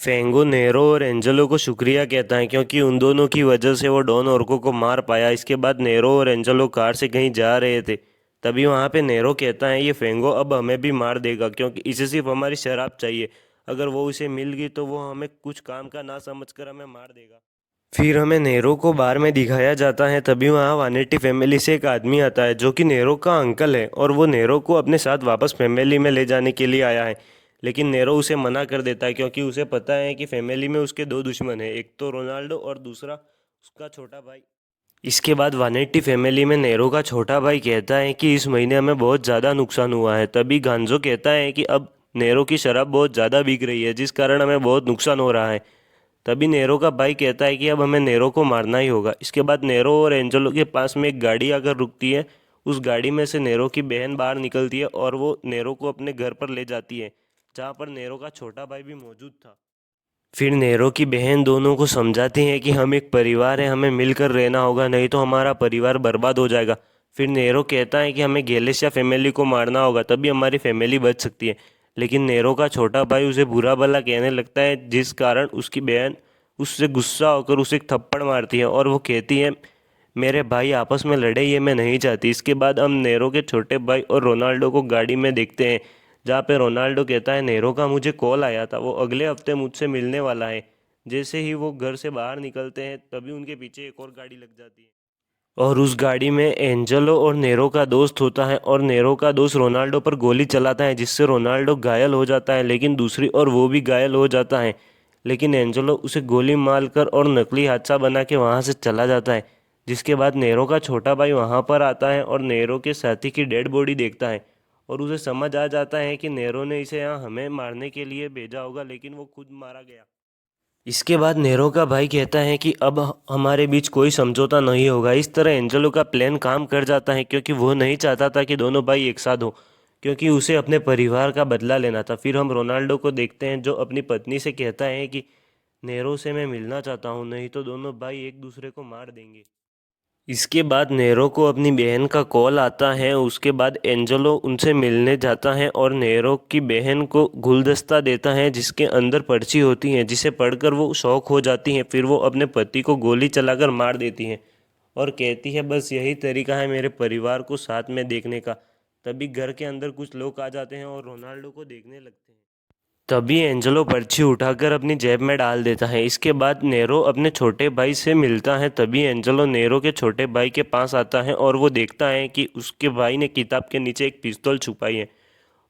फेंगो narrow और Angelo को शुक्रिया कहता है क्योंकि उन दोनों की वजह से वो डॉन ऑर्को को मार पाया। इसके बाद नेरो और एंजेलो कार से कहीं जा रहे थे, तभी वहाँ पे नेरो कहता है ये फेंगो अब हमें भी मार देगा क्योंकि इसे सिर्फ हमारी शराब चाहिए। अगर वो उसे मिल गई तो वो हमें कुछ काम का ना समझकर हमें मार देगा। फिर हमें नेरो को बार में दिखाया जाता है, तभी वहाँ वानेटी फैमिली से एक आदमी आता है जो कि नेरो का अंकल है और वो नेरो को अपने साथ वापस फैमिली में ले जाने के लिए आया है। लेकिन नेरो उसे मना कर देता है क्योंकि उसे पता है कि फैमिली में उसके दो दुश्मन हैं, एक तो रोनाल्डो और दूसरा उसका छोटा भाई। इसके बाद वानेटी फैमिली में नेरो का छोटा भाई कहता है कि इस महीने हमें बहुत ज़्यादा नुकसान हुआ है। तभी गांजो कहता है कि अब नेरो की शराब बहुत ज़्यादा बिक रही है जिस कारण हमें बहुत नुकसान हो रहा है। तभी नेरो का भाई कहता है कि अब हमें नेरो को मारना ही होगा। इसके बाद नेरो और एंजेलो के पास में एक गाड़ी आकर रुकती है। उस गाड़ी में से नेरो की बहन बाहर निकलती है और वो नेरो को अपने घर पर ले जाती है, जहाँ पर नेरो का छोटा भाई भी मौजूद था। फिर नेरो की बहन दोनों को समझाती है कि हम एक परिवार है, हमें मिलकर रहना होगा, नहीं तो हमारा परिवार बर्बाद हो जाएगा। फिर नेरो कहता है कि हमें गेलेशिया फैमिली को मारना होगा, तभी हमारी फैमिली बच सकती है। लेकिन नेरो का छोटा भाई उसे बुरा भला कहने लगता है जिस कारण उसकी बहन उससे गुस्सा होकर उसे एक थप्पड़ मारती है और वो कहती है मेरे भाई आपस में लड़े ये मैं नहीं चाहती। इसके बाद हम नेरो के छोटे भाई और रोनाल्डो को गाड़ी में देखते हैं, जहाँ पे रोनाल्डो कहता है नेरो का मुझे कॉल आया था, वो अगले हफ्ते मुझसे मिलने वाला है। जैसे ही वो घर से बाहर निकलते हैं तभी उनके पीछे एक और गाड़ी लग जाती है और उस गाड़ी में एंजेलो और नेरो का दोस्त होता है और नेरो का दोस्त रोनाल्डो पर गोली चलाता है जिससे रोनाल्डो घायल हो जाता है, लेकिन दूसरी ओर वो भी घायल हो जाता है। लेकिन एंजेलो उसे गोली मारकर और नकली हादसा बना के वहाँ से चला जाता है। जिसके बाद नेरो का छोटा भाई वहाँ पर आता है और नेरो के साथी की डेड बॉडी देखता है और उसे समझ आ जाता है कि नेरो ने इसे यहाँ हमें मारने के लिए भेजा होगा, लेकिन वो खुद मारा गया। इसके बाद नेरो का भाई कहता है कि अब हमारे बीच कोई समझौता नहीं होगा। इस तरह एंजेलो का प्लान काम कर जाता है क्योंकि वो नहीं चाहता था कि दोनों भाई एक साथ हो, क्योंकि उसे अपने परिवार का बदला लेना था। फिर हम रोनाल्डो को देखते हैं जो अपनी पत्नी से कहता है कि नेरो से मैं मिलना चाहता हूँ, नहीं तो दोनों भाई एक दूसरे को मार देंगे। इसके बाद नेरो को अपनी बहन का कॉल आता है। उसके बाद एंजेलो उनसे मिलने जाता है और नेरो की बहन को गुलदस्ता देता है जिसके अंदर पर्ची होती है, जिसे पढ़कर वो शौक हो जाती हैं। फिर वो अपने पति को गोली चलाकर मार देती हैं और कहती है बस यही तरीका है मेरे परिवार को साथ में देखने का। तभी घर के अंदर कुछ लोग आ जाते हैं और रोनाल्डो को देखने लगते हैं। तभी एंजेलो पर्ची उठाकर अपनी जेब में डाल देता है। इसके बाद नेरो अपने छोटे भाई से मिलता है। तभी एंजेलो नेरो के छोटे भाई के पास आता है और वो देखता है कि उसके भाई ने किताब के नीचे एक पिस्तौल छुपाई है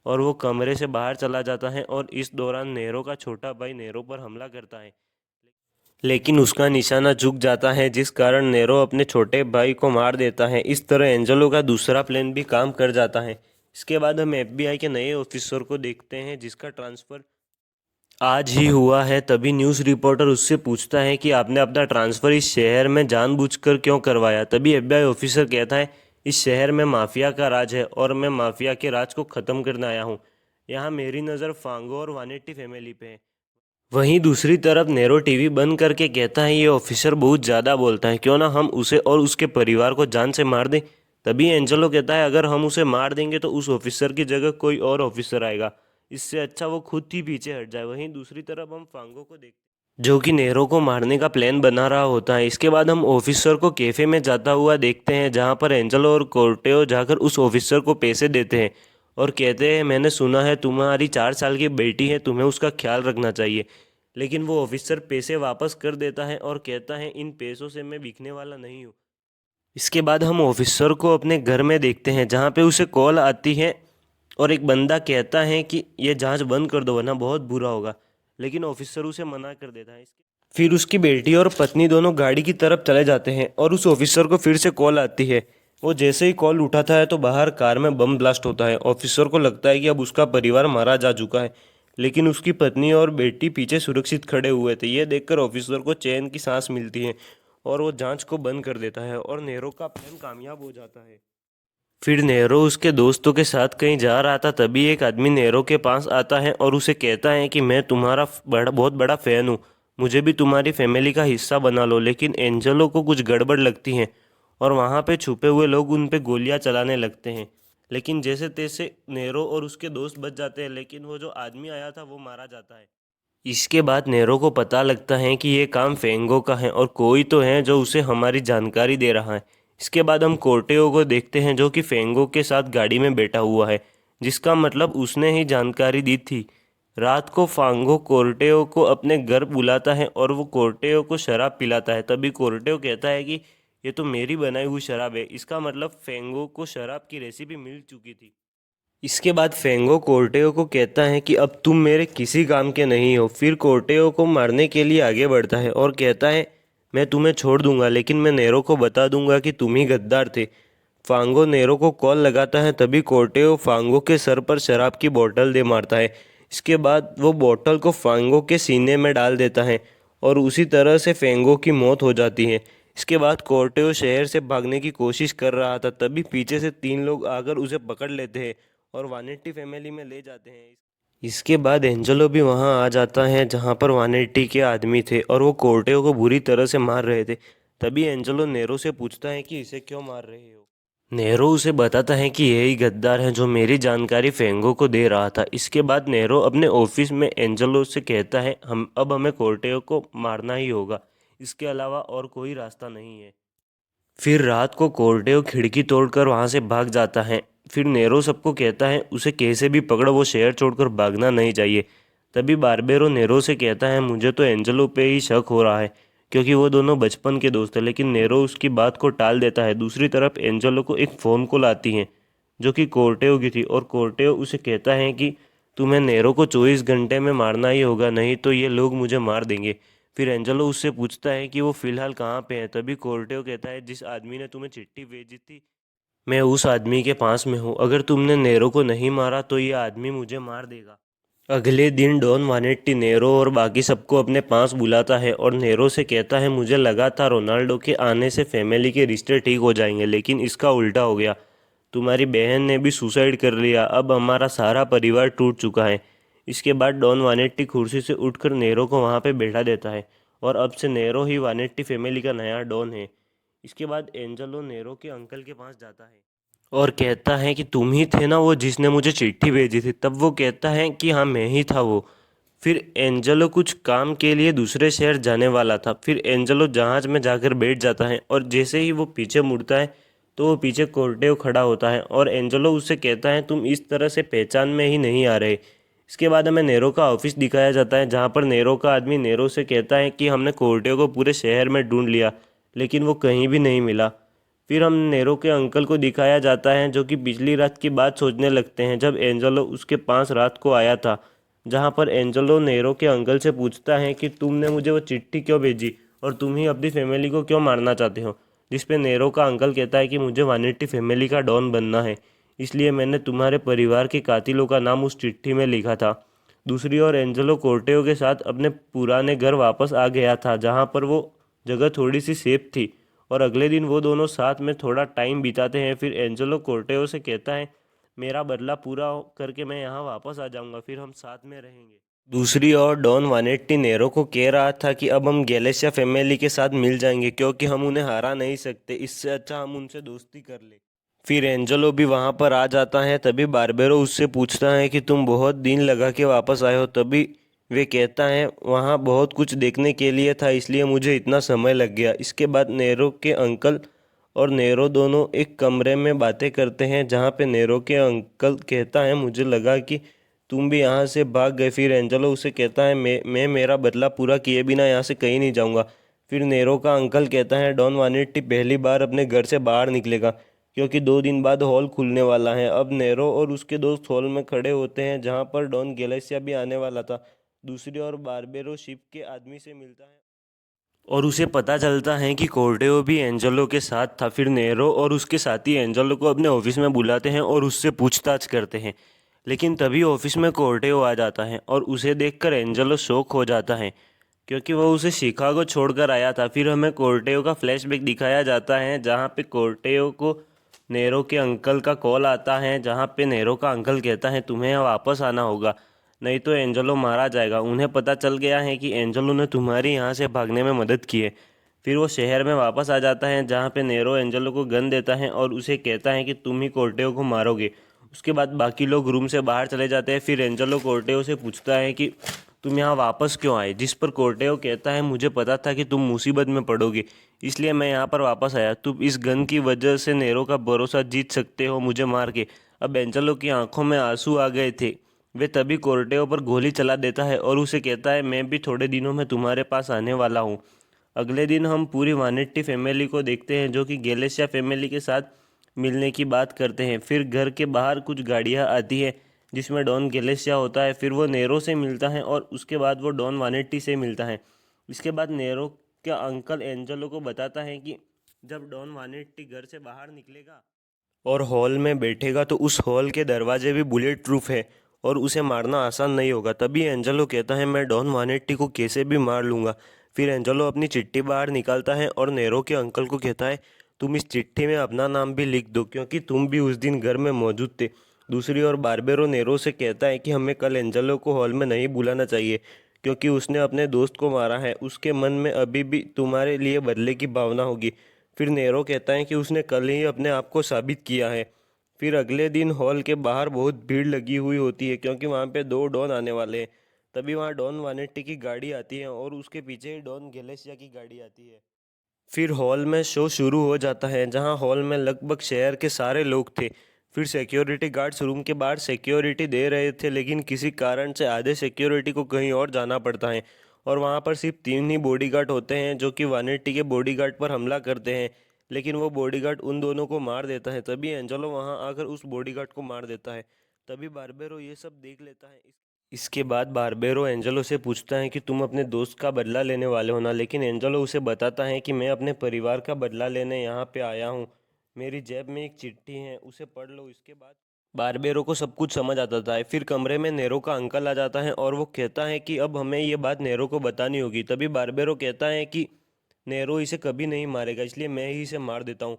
और वो कमरे से बाहर चला जाता है और इस दौरान नेरो का छोटा भाई नेरो पर हमला करता है, लेकिन उसका निशाना झुक जाता है जिस कारण नेरो अपने छोटे भाई को मार देता है। इस तरह एंजेलो का दूसरा प्लान भी काम कर जाता है। इसके बाद हम एफबीआई के नए ऑफिसर को देखते हैं जिसका ट्रांसफ़र आज ही हुआ है। तभी न्यूज़ रिपोर्टर उससे पूछता है कि आपने अपना ट्रांसफ़र इस शहर में जानबूझकर क्यों करवाया। तभी एफबीआई ऑफिसर कहता है इस शहर में माफिया का राज है और मैं माफिया के राज को ख़त्म करने आया हूँ। यहाँ मेरी नज़र फांगो और वानेटी फैमिली पे है। वहीं दूसरी तरफ नेरो टीवी बंद करके कहता है ये ऑफिसर बहुत ज़्यादा बोलता है, क्यों ना हम उसे और उसके परिवार को जान से मार दें। तभी एंजेलो कहता है अगर हम उसे मार देंगे तो उस ऑफिसर की जगह कोई और ऑफिसर आएगा, इससे अच्छा वो खुद ही पीछे हट जाए। वहीं दूसरी तरफ हम फांगो को देखते हैं जो कि नेरो को मारने का प्लान बना रहा होता है। इसके बाद हम ऑफिसर को कैफ़े में जाता हुआ देखते हैं जहाँ पर एंजेलो और कोर्टेओ जाकर उस ऑफिसर को पैसे देते हैं और कहते हैं मैंने सुना है तुम्हारी 4 साल की बेटी है, तुम्हें उसका ख्याल रखना चाहिए। लेकिन वो ऑफिसर पैसे वापस कर देता है और कहता है इन पैसों से मैं बिकने वाला नहीं हूँ। इसके बाद हम ऑफिसर को अपने घर में देखते हैं जहाँ पे उसे कॉल आती है और एक बंदा कहता है कि ये जांच बंद कर दो वरना बहुत बुरा होगा, लेकिन ऑफिसर उसे मना कर देता है। फिर उसकी बेटी और पत्नी दोनों गाड़ी की तरफ चले जाते हैं और उस ऑफिसर को फिर से कॉल आती है। वो जैसे ही कॉल उठाता है तो बाहर कार में बम ब्लास्ट होता है। ऑफिसर को लगता है कि अब उसका परिवार मारा जा चुका है, लेकिन उसकी पत्नी और बेटी पीछे सुरक्षित खड़े हुए थे। ये देखकर ऑफिसर को चैन की सांस मिलती है और वो जांच को बंद कर देता है और नेरो का प्लान कामयाब हो जाता है। फिर नेरो उसके दोस्तों के साथ कहीं जा रहा था, तभी एक आदमी नेरो के पास आता है और उसे कहता है कि मैं तुम्हारा बहुत बड़ा फ़ैन हूँ, मुझे भी तुम्हारी फैमिली का हिस्सा बना लो। लेकिन एंजेलो को कुछ गड़बड़ लगती है और वहाँ पे छुपे हुए लोग उन पे गोलियाँ चलाने लगते हैं, लेकिन जैसे तैसे नेरो और उसके दोस्त बच जाते हैं, लेकिन वो जो आदमी आया था वो मारा जाता है। इसके बाद नेरो को पता लगता है कि ये काम फेंगो का है और कोई तो है जो उसे हमारी जानकारी दे रहा है। इसके बाद हम कोर्टेओ को देखते हैं जो कि फेंगो के साथ गाड़ी में बैठा हुआ है, जिसका मतलब उसने ही जानकारी दी थी। रात को फांगो कोर्टेओ को अपने घर बुलाता है और वो कोर्टेओ को शराब पिलाता है। तभी कोर्टेओ कहता है कि ये तो मेरी बनाई हुई शराब है। इसका मतलब फेंगो को शराब की रेसिपी मिल चुकी थी। इसके बाद फेंगो कोर्टेओ को कहता है कि अब तुम मेरे किसी काम के नहीं हो। फिर कोर्टेओ को मारने के लिए आगे बढ़ता है और कहता है मैं तुम्हें छोड़ दूंगा, लेकिन मैं नेरो को बता दूंगा कि तुम ही गद्दार थे। फांगो नेरो को कॉल लगाता है। तभी कोर्टेओ फांगो के सर पर शराब की बोतल दे मारता है। इसके बाद वो बोतल को फांगो के सीने में डाल देता है और उसी तरह से फेंगो की मौत हो जाती है। इसके बाद कोर्टेओ शहर से भागने की कोशिश कर रहा था, तभी पीछे से 3 लोग आकर उसे पकड़ लेते हैं और वानेटी फैमिली में ले जाते हैं। इसके बाद एंजेलो भी वहां आ जाता है जहां पर वानेटी के आदमी थे और वो कोर्टेओ को बुरी तरह से मार रहे थे। तभी एंजेलो नेरो से पूछता है कि इसे क्यों मार रहे हो। नेरो उसे बताता है कि यही गद्दार है जो मेरी जानकारी फेंगो को दे रहा था। इसके बाद नेरो अपने ऑफिस में एंजेलो से कहता है हमें कोर्टेओ को मारना ही होगा, इसके अलावा और कोई रास्ता नहीं है। फिर रात को कोर्टेओ खिड़की तोड़कर वहां से भाग जाता है। फिर नेरो सबको कहता है उसे कैसे भी पकड़ो, वो शहर छोड़कर भागना नहीं चाहिए। तभी बारबेरो नेरो से कहता है मुझे तो एंजेलो पे ही शक हो रहा है, क्योंकि वो दोनों बचपन के दोस्त हैं। लेकिन नेरो उसकी बात को टाल देता है। दूसरी तरफ एंजेलो को एक फ़ोन कॉल आती है जो कि कोर्टेओ की थी और कोर्टेओ उसे कहता है कि तुम्हें नेरो को 24 घंटे में मारना ही होगा, नहीं तो ये लोग मुझे मार देंगे। फिर एंजेलो उससे पूछता है कि वो फिलहाल कहाँ पे है। तभी कोर्टेओ कहता है जिस आदमी ने तुम्हें चिट्ठी भेजी थी मैं उस आदमी के पास में हूँ। अगर तुमने नेरो को नहीं मारा तो ये आदमी मुझे मार देगा। अगले दिन डॉन वानेट्टी नेरो और बाकी सबको अपने पास बुलाता है और नेरो से कहता है मुझे लगा था रोनाल्डो के आने से फैमिली के रिश्ते ठीक हो जाएंगे, लेकिन इसका उल्टा हो गया। तुम्हारी बहन ने भी सुसाइड कर लिया, अब हमारा सारा परिवार टूट चुका है। इसके बाद डॉन वानेट्टी कुर्सी से उठकर नेरो को वहाँ पे बैठा देता है और अब से नेरो ही वानेट्टी फैमिली का नया डॉन है। इसके बाद एंजेलो नेरो के अंकल के पास जाता है और कहता है कि तुम ही थे ना वो जिसने मुझे चिट्ठी भेजी थी। तब वो कहता है कि हाँ मैं ही था वो। फिर एंजेलो कुछ काम के लिए दूसरे शहर जाने वाला था। फिर एंजेलो जहाज में जाकर बैठ जाता है और जैसे ही वो पीछे मुड़ता है तो वो पीछे कोर्टेओ खड़ा होता है और एंजेलो उससे कहता है तुम इस तरह से पहचान में ही नहीं आ रहे। इसके बाद हमें नेरो का ऑफिस दिखाया जाता है जहाँ पर नेरो का आदमी नेरो से कहता है कि हमने कोर्टेओ को पूरे शहर में ढूंढ लिया, लेकिन वो कहीं भी नहीं मिला। फिर हम नेरो के अंकल को दिखाया जाता है जो कि पिछली रात की बात सोचने लगते हैं जब एंजेलो उसके पास रात को आया था। जहाँ पर एंजेलो नेरो के अंकल से पूछता है कि तुमने मुझे वो चिट्ठी क्यों भेजी और तुम ही अपनी फैमिली को क्यों मारना चाहते हो। जिस पे नेरो का अंकल कहता है कि मुझे वानेटी फैमिली का डॉन बनना है, इसलिए मैंने तुम्हारे परिवार के कातिलों का नाम उस चिट्ठी में लिखा था। दूसरी ओर एंजेलो कोर्टेओ के साथ अपने पुराने घर वापस आ गया था जहाँ पर वो जगह थोड़ी सी सेफ थी और अगले दिन वो दोनों साथ में थोड़ा टाइम बिताते हैं। फिर एंजेलो कोर्टेओ से कहता है मेरा बदला पूरा करके मैं यहाँ वापस आ जाऊँगा, फिर हम साथ में रहेंगे। दूसरी ओर डॉन वानेट्टी नेरो को कह रहा था कि अब हम गैलेशिया फैमिली के साथ मिल जाएंगे क्योंकि हम उन्हें हरा नहीं सकते, इससे अच्छा हम उनसे दोस्ती कर ले। फिर एंजेलो भी वहाँ पर आ जाता है। तभी बारबेरो उससे पूछता है कि तुम बहुत दिन लगा के वापस आए हो। तभी वे कहता है वहाँ बहुत कुछ देखने के लिए था, इसलिए मुझे इतना समय लग गया। इसके बाद नेरो के अंकल और नेरो दोनों एक कमरे में बातें करते हैं जहाँ पे नेरो के अंकल कहता है मुझे लगा कि तुम भी यहाँ से भाग गए। फिर एंजेलो उसे कहता है मैं मेरा बदला पूरा किए बिना यहाँ से कहीं नहीं जाऊँगा। फिर नेरो का अंकल कहता है डॉन वानेट्टी पहली बार अपने घर से बाहर निकलेगा क्योंकि 2 दिन बाद हॉल खुलने वाला है। अब नेरो और उसके दोस्त हॉल में खड़े होते हैं जहाँ पर डॉन गैलेशिया भी आने वाला था। दूसरी ओर बारबेरो शिप के आदमी से मिलता है और उसे पता चलता है कि कोर्टेओ भी एंजेलो के साथ था। फिर नेरो और उसके साथी एंजेलो को अपने ऑफिस में बुलाते हैं और उससे पूछताछ करते हैं, लेकिन तभी ऑफिस में कोर्टेओ आ जाता है और उसे देखकर एंजेलो शॉक हो जाता है क्योंकि वह उसे शिकागो छोड़कर आया था। फिर हमें कोर्टेओ का फ्लैशबैक दिखाया जाता है जहाँ पे कोर्टेओ को नेरो के अंकल का कॉल आता है जहाँ पे नेरो का अंकल कहता है तुम्हें यहाँ वापस आना होगा, नहीं तो एंजेलो मारा जाएगा। उन्हें पता चल गया है कि एंजेलो ने तुम्हारी यहाँ से भागने में मदद की है। फिर वो शहर में वापस आ जाता है जहाँ पे नेरो एंजेलो को गन देता है और उसे कहता है कि तुम ही कोर्टेओ को मारोगे। उसके बाद बाकी लोग रूम से बाहर चले जाते हैं। फिर एंजेलो कोर्टेओ से पूछता है कि तुम यहाँ वापस क्यों आए। जिस पर कोर्टेओ कहता है मुझे पता था कि तुम मुसीबत में पड़ोगे, इसलिए मैं यहाँ पर वापस आया। तुम इस गन की वजह से नेरो का भरोसा जीत सकते हो मुझे मार के। अब एंजेलो की आंखों में आंसू आ गए थे। वे तभी कोर्टेओ पर गोली चला देता है और उसे कहता है मैं भी थोड़े दिनों में तुम्हारे पास आने वाला हूँ। अगले दिन हम पूरी वानेट्टी फैमिली को देखते हैं जो कि गैलेशिया फैमिली के साथ मिलने की बात करते हैं। फिर घर के बाहर कुछ गाड़ियाँ आती हैं जिसमें डॉन गैलेशिया होता है। फिर वो नेरो से मिलता है और उसके बाद वो डॉन वानेट्टी से मिलता है। इसके बाद नेरो का अंकल एंजेलो को बताता है कि जब डॉन वानेट्टी घर से बाहर निकलेगा और हॉल में बैठेगा तो उस हॉल के दरवाजे भी बुलेट प्रूफ है और उसे मारना आसान नहीं होगा। तभी एंजेलो कहता है मैं डॉन वानेट्टी को कैसे भी मार लूँगा। फिर एंजेलो अपनी चिट्ठी बाहर निकालता है और नेरो के अंकल को कहता है तुम इस चिट्ठी में अपना नाम भी लिख दो क्योंकि तुम भी उस दिन घर में मौजूद थे। दूसरी ओर बारबेरो नेरो से कहता है कि हमें कल एंजेलो को हॉल में नहीं बुलाना चाहिए क्योंकि उसने अपने दोस्त को मारा है। उसके मन में अभी भी तुम्हारे लिए बदले की भावना होगी। फिर नेरो कहता है कि उसने कल ही अपने आप को साबित किया है। फिर अगले दिन हॉल के बाहर बहुत भीड़ लगी हुई होती है क्योंकि वहाँ पे दो डॉन आने वाले हैं। तभी वहाँ डॉन वानेट्टी की गाड़ी आती है और उसके पीछे ही डॉन गैलेशिया की गाड़ी आती है। फिर हॉल में शो शुरू हो जाता है जहां हॉल में लगभग शहर के सारे लोग थे। फिर सिक्योरिटी गार्ड्स रूम के बाहर सिक्योरिटी दे रहे थे लेकिन किसी कारण से आधे सिक्योरिटी को कहीं और जाना पड़ता है और वहां पर सिर्फ 3 ही बॉडीगार्ड होते हैं जो कि वानेटी के बॉडीगार्ड पर हमला करते हैं। लेकिन वो बॉडीगार्ड उन दोनों को मार देता है। तभी एंजेलो वहां आकर उस बॉडीगार्ड को मार देता है। तभी बारबेरो ये सब देख लेता है। इसके बाद बारबेरो एंजेलो से पूछता है कि तुम अपने दोस्त का बदला लेने वाले हो ना, लेकिन एंजेलो उसे बताता है कि मैं अपने परिवार का बदला लेने यहाँ पे आया हूँ। मेरी जेब में एक चिट्ठी है, उसे पढ़ लो। इसके बाद बारबेरो को सब कुछ समझ आ जाता है। फिर कमरे में नेरो का अंकल आ जाता है और वो कहता है कि अब हमें ये बात नेरो को बतानी होगी। तभी बारबेरो कहता है कि नेरो इसे कभी नहीं मारेगा इसलिए मैं ही इसे मार देता हूँ।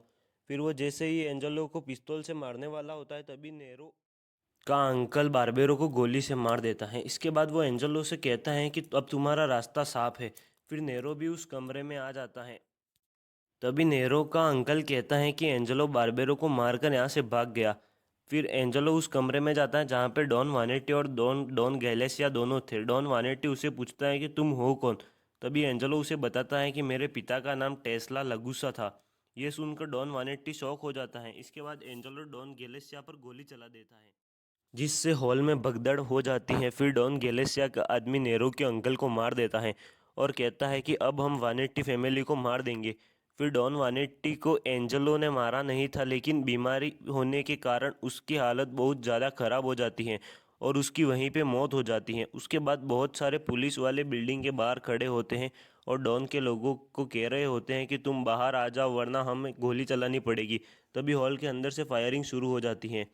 फिर वो जैसे ही एंजेलो को पिस्तौल से मारने वाला होता है तभी नेरो का अंकल बारबेरो को गोली से मार देता है। इसके बाद वो एंजेलो से कहता है कि अब तुम्हारा रास्ता साफ है। फिर नेरो भी उस कमरे में आ जाता है। तभी नेरो का अंकल कहता है कि एंजेलो बारबेरो को मारकर यहाँ से भाग गया। फिर एंजेलो उस कमरे में जाता है जहाँ पे डॉन वानेटी और डॉन डॉन गैलेसिया दोनों थे। डॉन वानेटी उसे पूछता है कि तुम हो कौन। तभी एंजेलो उसे बताता है कि मेरे पिता का नाम टेस्ला लगुसा था। ये सुनकर डॉन वानेटी शॉक हो जाता है। इसके बाद एंजेलो डॉन गैलेसिया पर गोली चला देता है जिससे हॉल में भगदड़ हो जाती है। फिर डॉन गैलेसिया का आदमी नेरो के अंकल को मार देता है और कहता है कि अब हम वानेट्टी फैमिली को मार देंगे। फिर डॉन वानेट्टी को एंजेलो ने मारा नहीं था लेकिन बीमारी होने के कारण उसकी हालत बहुत ज़्यादा ख़राब हो जाती है और उसकी वहीं पे मौत हो जाती है। उसके बाद बहुत सारे पुलिस वाले बिल्डिंग के बाहर खड़े होते हैं और डॉन के लोगों को कह रहे होते हैं कि तुम बाहर आ जाओ वरना हमें गोली चलानी पड़ेगी। तभी हॉल के अंदर से फायरिंग शुरू हो जाती है।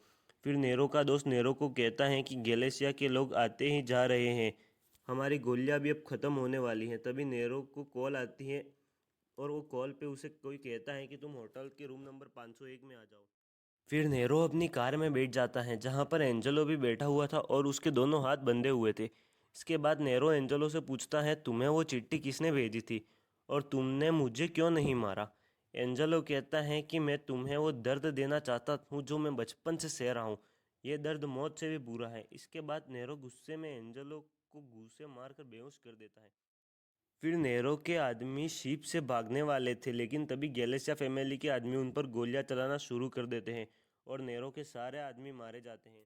फिर नेरो का दोस्त नेरो को कहता है कि गैलेशिया के लोग आते ही जा रहे हैं, हमारी गोलियां भी अब ख़त्म होने वाली हैं। तभी नेरो को कॉल आती है और वो कॉल पे उसे कोई कहता है कि तुम होटल के रूम नंबर 501 में आ जाओ। फिर नेरो अपनी कार में बैठ जाता है जहाँ पर एंजेलो भी बैठा हुआ था और उसके दोनों हाथ बंधे हुए थे। इसके बाद नेरो एंजेलो से पूछता है तुम्हें वो चिट्ठी किसने भेजी थी और तुमने मुझे क्यों नहीं मारा। एंजेलो कहता है कि मैं तुम्हें वो दर्द देना चाहता हूँ जो मैं बचपन से सह रहा हूँ। ये दर्द मौत से भी बुरा है। इसके बाद नेरो गुस्से में एंजेलो को घूंसे मारकर बेहोश कर देता है। फिर नेरो के आदमी शीप से भागने वाले थे लेकिन तभी गैलेशिया फैमिली के आदमी उन पर गोलियां चलाना शुरू कर देते हैं और नेरो के सारे आदमी मारे जाते हैं।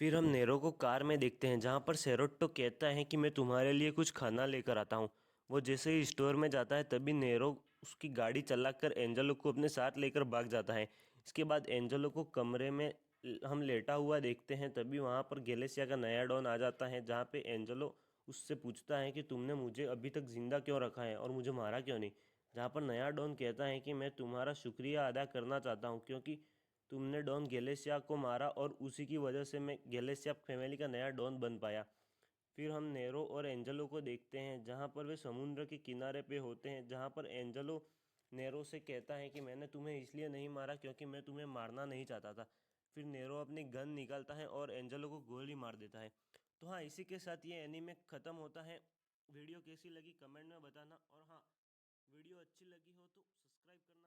फिर हम नेरो को कार में देखते हैं जहाँ पर सेरोट्टो कहता है कि मैं तुम्हारे लिए कुछ खाना लेकर आता हूँ। वो जैसे ही स्टोर में जाता है तभी नेरो उसकी गाड़ी चलाकर एंजेलो को अपने साथ लेकर भाग जाता है। इसके बाद एंजेलो को कमरे में हम लेटा हुआ देखते हैं। तभी वहाँ पर गैलेशिया का नया डॉन आ जाता है जहाँ पे एंजेलो उससे पूछता है कि तुमने मुझे अभी तक ज़िंदा क्यों रखा है और मुझे मारा क्यों नहीं। जहाँ पर नया डॉन कहता है कि मैं तुम्हारा शुक्रिया अदा करना चाहता हूँ क्योंकि तुमने डॉन गैलेशिया को मारा और उसी की वजह से मैं गैलेशिया फैमिली का नया डॉन बन पाया। फिर हम नेरो और एंजेलो को देखते हैं जहाँ पर वे समुद्र के किनारे पे होते हैं जहाँ पर एंजेलो नेरो से कहता है कि मैंने तुम्हें इसलिए नहीं मारा क्योंकि मैं तुम्हें मारना नहीं चाहता था। फिर नेरो अपनी गन निकालता है और एंजेलो को गोली मार देता है। तो हाँ, इसी के साथ ये एनीमे ख़त्म होता है। वीडियो कैसी लगी कमेंट में बताना और हाँ, वीडियो अच्छी लगी हो तो सब्सक्राइब करना।